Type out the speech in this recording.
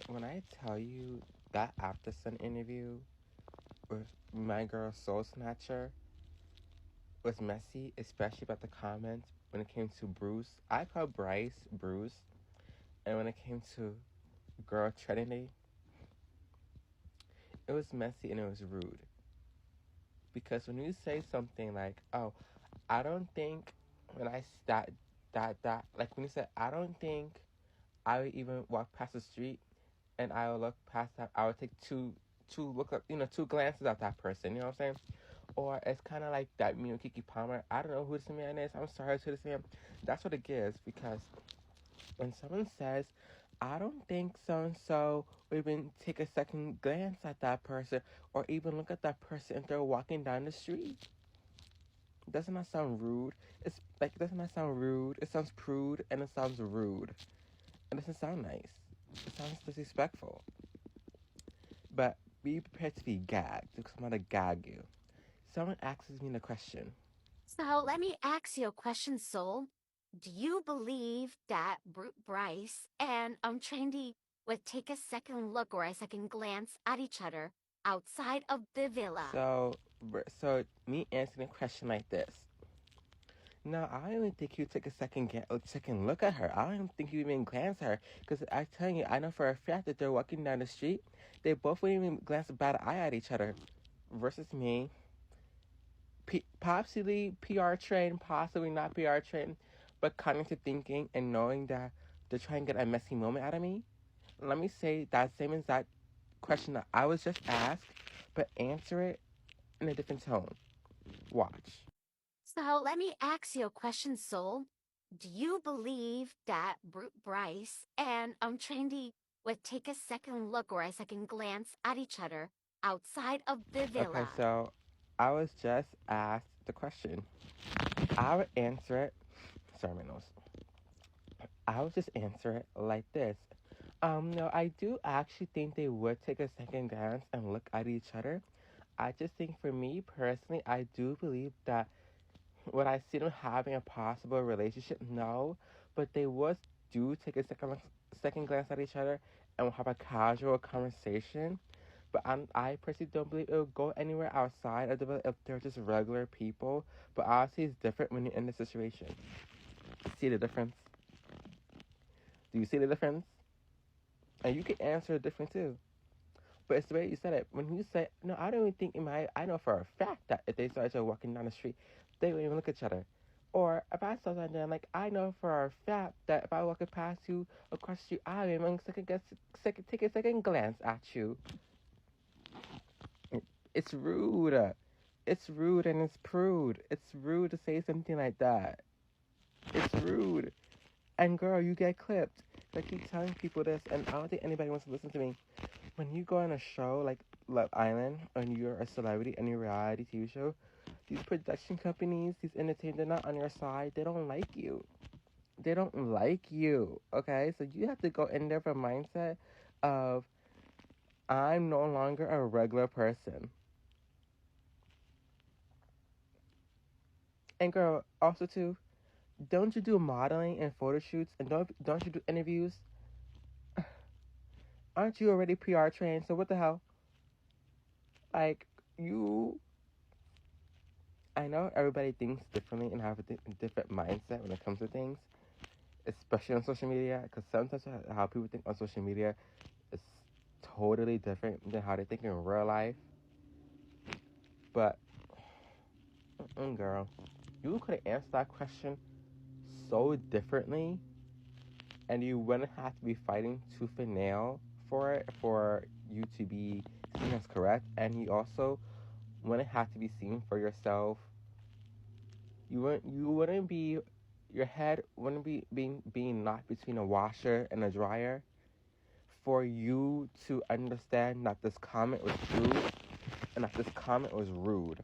When I tell you that Aftersun interview with my girl Soul Snatcher was messy, especially about the comments when it came to Bruce. I call Bryce Bruce, and when it came to girl Trinity, it was messy and it was rude. Because when you say something like, "Oh, I don't think when I like when you said I don't think I would even walk past the street and I would look past that, I would take two glances at that person, you know what I'm saying?" Or it's kind of like that me and Kiki Palmer. I don't know who this man is. I'm sorry to this man. That's what it gives, because when someone says, "I don't think so and so," or even take a second glance at that person, or even look at that person if they're walking down the street. Doesn't that sound rude? Doesn't that sound rude? It sounds prude and it sounds rude. It doesn't sound nice. It sounds disrespectful. But be prepared to be gagged, because I'm gonna gag you. Someone asks me the question. So let me ask you a question, Soul. Do you believe that Bryce and Trinity would take a second look or a second glance at each other outside of the villa? So me answering a question like this. No, I don't even think you take a second look at her. I don't even think you even glance at her. Because I tell you, I know for a fact that they're walking down the street, they both wouldn't even glance a bad eye at each other. Versus me, possibly PR trained, possibly not PR trained, but cognitive thinking and knowing that they're trying to get a messy moment out of me. Let me say that same exact question that I was just asked, but answer it in a different tone. Watch. So let me ask you a question, Soul. Do you believe that Bryce and Trinity would take a second look or a second glance at each other outside of the Okay, villa? so I was just asked the question. I would answer it. Sorry, my nose. I would just answer it like this. No, I do actually think they would take a second glance and look at each other. I just think for me personally, I do believe that would I see them having a possible relationship? No, but they would do take a second glance at each other and will have a casual conversation. But I personally don't believe it will go anywhere outside of the if they're just regular people. But obviously, it's different when you're in the situation. See the difference? Do you see the difference? And you can answer it different too. But it's the way you said it. When you say, "No, I don't even think it might," I know for a fact that if they started walking down the street, they wouldn't even look at each other. Or if I saw something, like, I know for a fact that if I walk past you across the street, I wouldn't even take a second glance at you. It's rude. It's rude and it's prude. It's rude to say something like that. It's rude. And girl, you get clipped. I keep telling people this, and I don't think anybody wants to listen to me. When you go on a show like Love Island, and you're a celebrity and you're a reality TV show, these production companies, these entertainers, they're not on your side. They don't like you. They don't like you. Okay, so you have to go in there with a mindset of, I'm no longer a regular person. And girl, also too, don't you do modeling and photo shoots, and don't you do interviews? Aren't you already PR trained? So what the hell? Like, you, I know everybody thinks differently and have a different mindset when it comes to things, especially on social media, because sometimes how people think on social media is totally different than how they think in real life. But, girl, you could have answered that question so differently, and you wouldn't have to be fighting tooth and nail for it, for you to be seen as correct, and you also wouldn't have to be seen for yourself. You wouldn't be, your head wouldn't be being knocked between a washer and a dryer for you to understand that this comment was true and that this comment was rude.